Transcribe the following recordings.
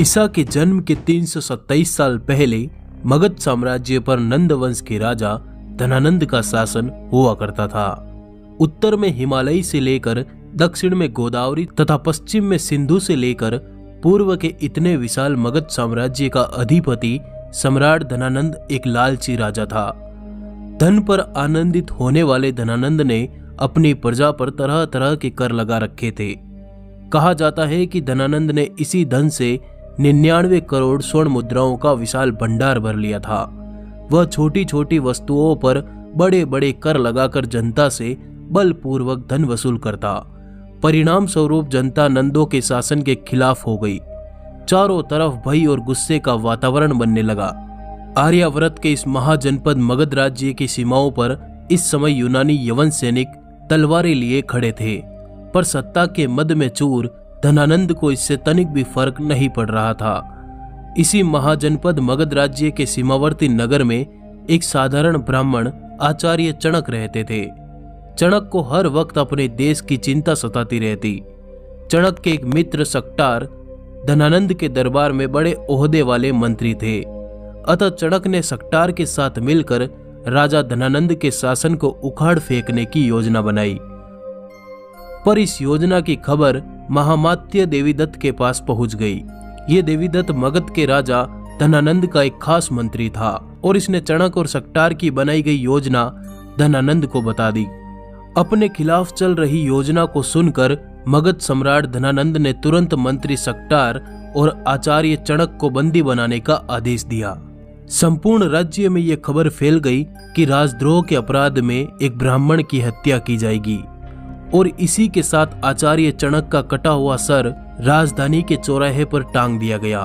ईसा के जन्म के 327 साल पहले मगध साम्राज्य पर नंद वंश के राजा धनानंद का शासन हुआ करता था। उत्तर में हिमालय से लेकर दक्षिण में गोदावरी तथा पश्चिम में सिंधु से लेकर पूर्व के इतने विशाल मगध साम्राज्य का अधिपति सम्राट धनानंद एक लालची राजा था। धन पर आनंदित होने वाले धनानंद ने अपनी प्रजा पर तरह तरह के कर लगा रखे थे। कहा जाता है कि धनानंद ने इसी धन से 99 करोड़ स्वर्ण मुद्राओं का विशाल भंडार भर लिया था। वह छोटी छोटी वस्तुओं पर बड़े बड़े कर लगाकर जनता से बलपूर्वक धन वसूल करता। परिणाम स्वरूप जनता नंदों के शासन के खिलाफ हो गई। चारों तरफ भय और गुस्से का वातावरण बनने लगा। आर्यावर्त के इस महाजनपद मगध राज्य की सीमाओं पर इस समय यूनानी यवन सैनिक तलवारें लिए खड़े थे, पर सत्ता के मद में चूर धनानंद को इससे तनिक भी फर्क नहीं पड़ रहा था। इसी महाजनपद मगध राज्य के सीमावर्ती नगर में एक साधारण ब्राह्मण आचार्य चणक रहते थे। चणक को हर वक्त अपने देश की चिंता सताती रहती। चणक के एक मित्र सक्टार धनानंद के दरबार में बड़े ओहदे वाले मंत्री थे। अतः चणक ने सक्टार के साथ मिलकर राजा धनानंद के शासन को उखाड़ फेंकने की योजना बनाई। पर इस योजना की खबर महामात्य देवीदत्त के पास पहुंच गई। ये देवीदत्त मगध के राजा धनानंद का एक खास मंत्री था और इसने चणक और सक्टार की बनाई गई योजना धनानंद को बता दी। अपने खिलाफ चल रही योजना को सुनकर मगध सम्राट धनानंद ने तुरंत मंत्री सक्टार और आचार्य चणक को बंदी बनाने का आदेश दिया। संपूर्ण राज्य में यह खबर फैल गई कि राजद्रोह के अपराध में एक ब्राह्मण की हत्या की जाएगी और इसी के साथ आचार्य चणक का कटा हुआ सर राजधानी के चौराहे पर टांग दिया गया।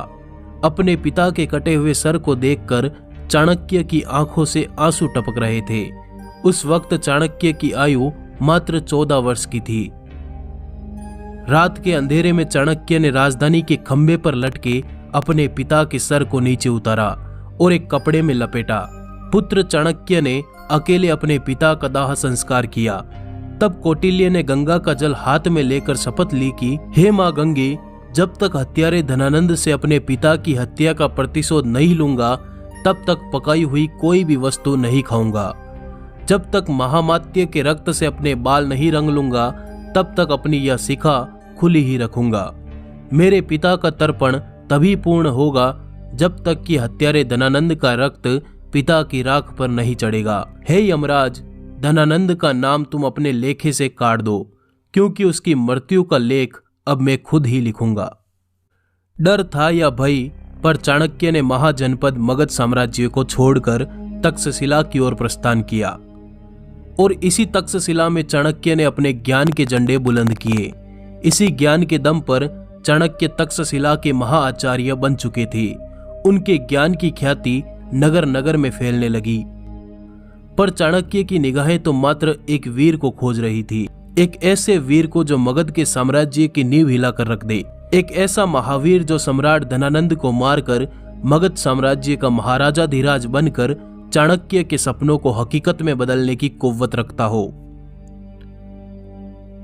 अपने पिता के कटे हुए सर को देखकर चाणक्य की आंखों से आंसू टपक रहे थे। उस वक्त चाणक्य की आयु मात्र 14 वर्ष की थी। रात के अंधेरे में चाणक्य ने राजधानी के खंभे पर लटके अपने पिता के सर को नीचे उतारा और एक कपड़े में लपेटा। पुत्र चाणक्य ने अकेले अपने पिता का दाह संस्कार किया। तब कौटिल्य ने गंगा का जल हाथ में लेकर शपथ ली कि हे मां गंगे, जब तक हत्यारे धनानंद से अपने पिता की हत्या का प्रतिशोध नहीं लूंगा तब तक पकाई हुई कोई भी वस्तु नहीं खाऊंगा। जब तक महामात्य के रक्त से अपने बाल नहीं रंग लूंगा तब तक अपनी यह शिखा खुली ही रखूंगा। मेरे पिता का तर्पण तभी पूर्ण होगा जब तक कि हत्यारे धनानंद का रक्त पिता की राख पर नहीं चढ़ेगा। हे यमराज, धनानंद का नाम तुम अपने लेखे से काट दो, क्योंकि उसकी मृत्यु का लेख अब मैं खुद ही लिखूंगा। डर था या भय, पर चाणक्य ने महाजनपद मगध साम्राज्य को छोड़कर तक्षशिला की ओर प्रस्थान किया और इसी तक्षशिला में चाणक्य ने अपने ज्ञान के झंडे बुलंद किए। इसी ज्ञान के दम पर चाणक्य तक्षशिला के महाआचार्य बन चुके थे। उनके ज्ञान की ख्याति नगर नगर में फैलने लगी। पर चाणक्य की निगाहें तो मात्र एक वीर को खोज रही थी, एक ऐसे वीर को जो मगध के साम्राज्य की नींव हिलाकर रख दे, एक ऐसा महावीर जो सम्राट धनानंद को मारकर मगध साम्राज्य का महाराजाधिराज बनकर चाणक्य के सपनों को हकीकत में बदलने की कुव्वत रखता हो।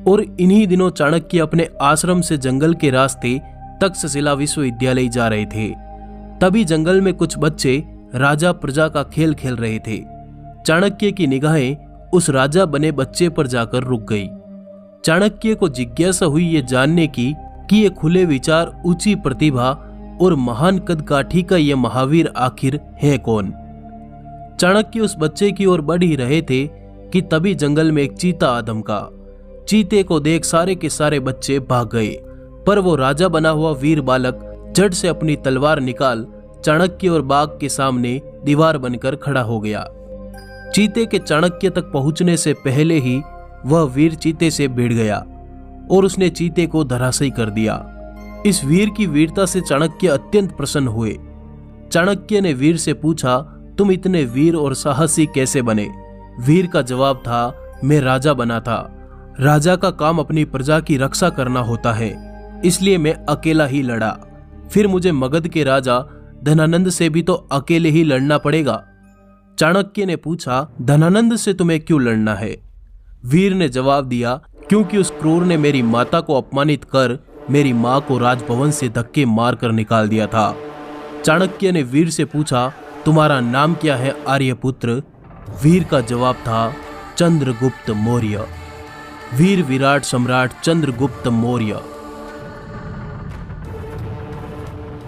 और इन्हीं दिनों चाणक्य अपने आश्रम से जंगल के रास्ते तक्षशिला विश्वविद्यालय जा रहे थे। तभी जंगल में कुछ बच्चे राजा प्रजा का खेल खेल रहे थे। चाणक्य की निगाहें उस राजा बने बच्चे पर जाकर रुक गई। चाणक्य को जिज्ञासा हुई ये जानने की कि ये खुले विचार, ऊंची प्रतिभा और महान कदकाठी का ये महावीर आखिर है कौन। चाणक्य उस बच्चे की ओर बढ़ ही रहे थे कि तभी जंगल में एक चीता आ धमका। चीते को देख सारे के सारे बच्चे भाग गए, पर वो राजा बना हुआ वीर बालक झट से अपनी तलवार निकाल चाणक्य और बाघ के सामने दीवार बनकर खड़ा हो गया। चीते के चाणक्य तक पहुंचने से पहले ही वह वीर चीते से भिड़ गया और उसने चीते को धराशायी कर दिया। इस वीर की वीरता से चाणक्य अत्यंत प्रसन्न हुए। चाणक्य ने वीर से पूछा, तुम इतने वीर और साहसी कैसे बने? वीर का जवाब था, मैं राजा बना था। राजा का काम अपनी प्रजा की रक्षा करना होता है, इसलिए मैं अकेला ही लड़ा। फिर मुझे मगध के राजा धनानंद से भी तो अकेले ही लड़ना पड़ेगा। चाणक्य ने पूछा, धनानंद से तुम्हें क्यों लड़ना है? वीर ने जवाब दिया, क्योंकि उस क्रूर ने मेरी माता को अपमानित कर मेरी माँ को राजभवन से धक्के मारकर निकाल दिया था। चाणक्य ने वीर से पूछा, तुम्हारा नाम क्या है आर्यपुत्र? वीर का जवाब था, चंद्रगुप्त मौर्य। वीर विराट सम्राट चंद्रगुप्त मौर्य।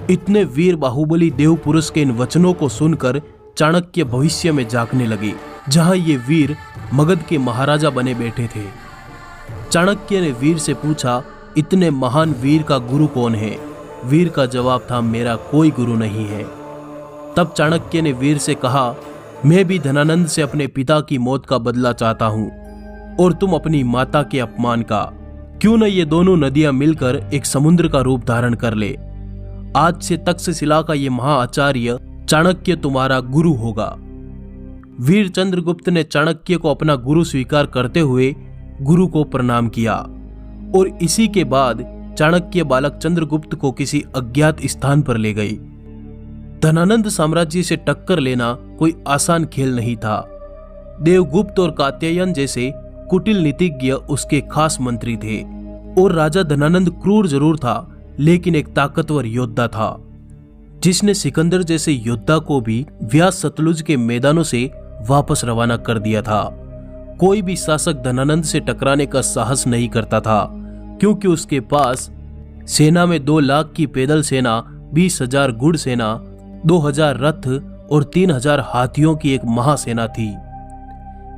इतने वीर बाहुबली देव पुरुष के इन वचनों को सुनकर चाणक्य भविष्य में झांकने लगे, जहां ये वीर मगध के महाराजा बने बैठे थे। चाणक्य ने वीर से पूछा, इतने महान वीर का गुरु कौन है? वीर का जवाब था, मेरा कोई गुरु नहीं है। तब चाणक्य ने वीर से कहा, मैं भी धनानंद से अपने पिता की मौत का बदला चाहता हूं और तुम अपनी माता के अपमान का। क्यों न ये दोनों नदियां मिलकर एक समुद्र का रूप धारण कर ले। आज से तक्षशिला का ये महाआचार्य चाणक्य तुम्हारा गुरु होगा। वीर चंद्रगुप्त ने चाणक्य को अपना गुरु स्वीकार करते हुए गुरु को प्रणाम किया और इसी के बाद चाणक्य बालक चंद्रगुप्त को किसी अज्ञात स्थान पर ले गई। धनानंद साम्राज्य से टक्कर लेना कोई आसान खेल नहीं था। देवगुप्त और कात्यायन जैसे कुटिल नीतिज्ञ उसके खास मंत्री थे और राजा धनानंद क्रूर जरूर था, लेकिन एक ताकतवर योद्धा था, जिसने सिकंदर जैसे योद्धा को भी व्यास सतलुज के मैदानों से वापस रवाना कर दिया था। कोई भी शासक धनानंद से टकराने का साहस नहीं करता था, क्योंकि उसके पास सेना में 2 लाख की पैदल सेना, 20,000 घुड़ सेना, 2,000 रथ और 3,000 हाथियों की एक महासेना थी।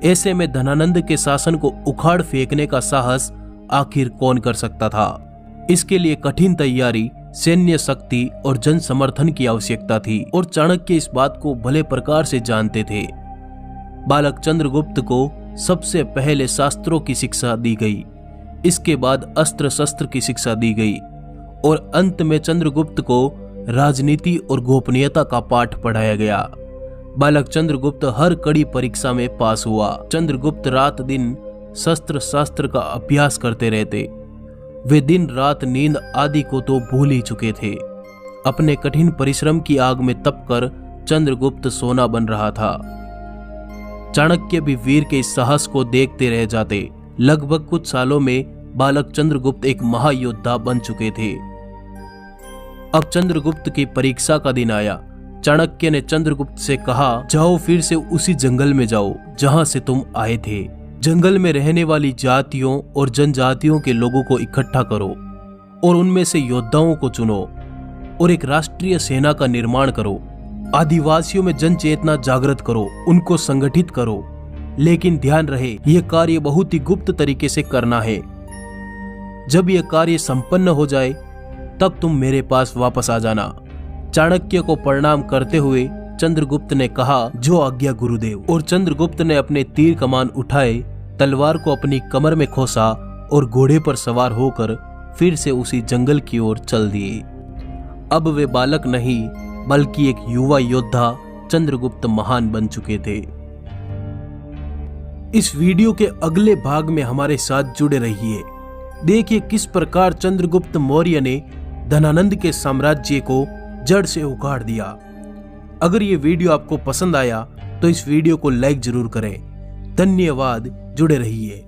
ऐसे में धनानंद के शासन को उखाड़ फेंकने का साहस आखिर कौन कर सकता था? इसके लिए कठिन तैयारी, सैन्य शक्ति और जन समर्थन की आवश्यकता थी और चाणक्य इस बात को भले प्रकार से जानते थे। बालक चंद्रगुप्त को सबसे पहले शास्त्रों की शिक्षा दी गई, इसके बाद अस्त्र शस्त्र की शिक्षा दी गई और अंत में चंद्रगुप्त को राजनीति और गोपनीयता का पाठ पढ़ाया गया। बालक चंद्रगुप्त हर कड़ी परीक्षा में पास हुआ। चंद्रगुप्त रात दिन शस्त्र शास्त्र का अभ्यास करते रहते। वे दिन रात नींद आदि को तो भूल ही चुके थे। अपने कठिन परिश्रम की आग में तपकर चंद्रगुप्त सोना बन रहा था। चाणक्य भी वीर के इस साहस को देखते रह जाते। लगभग कुछ सालों में बालक चंद्रगुप्त एक महायोद्धा बन चुके थे। अब चंद्रगुप्त की परीक्षा का दिन आया। चाणक्य ने चंद्रगुप्त से कहा, जाओ फिर से उसी जंगल में जाओ जहां से तुम आए थे। जंगल में रहने वाली जातियों और जनजातियों के लोगों को इकट्ठा करो और उनमें से योद्धाओं को चुनो और एक राष्ट्रीय सेना का निर्माण करो। आदिवासियों में जन चेतना जागृत करो, उनको संगठित करो, लेकिन ध्यान रहे यह कार्य बहुत ही गुप्त तरीके से करना है। जब यह कार्य संपन्न हो जाए तब तुम मेरे पास वापस आ जाना। चाणक्य को प्रणाम करते हुए चंद्रगुप्त ने कहा, जो आज्ञा गुरुदेव। और चंद्रगुप्त ने अपने तीर कमान उठाए, तलवार को अपनी कमर में खोसा और घोड़े पर सवार होकर फिर से उसी जंगल की ओर चल दिए। अब वे बालक नहीं बल्कि एक युवा योद्धा चंद्रगुप्त महान बन चुके थे। इस वीडियो के अगले भाग में हमारे साथ जुड़े रहिए। देखिए किस प्रकार चंद्रगुप्त मौर्य ने धनानंद के साम्राज्य को जड़ से उखाड़ दिया। अगर ये वीडियो आपको पसंद आया तो इस वीडियो को लाइक जरूर करें। धन्यवाद, जुड़े रहिए।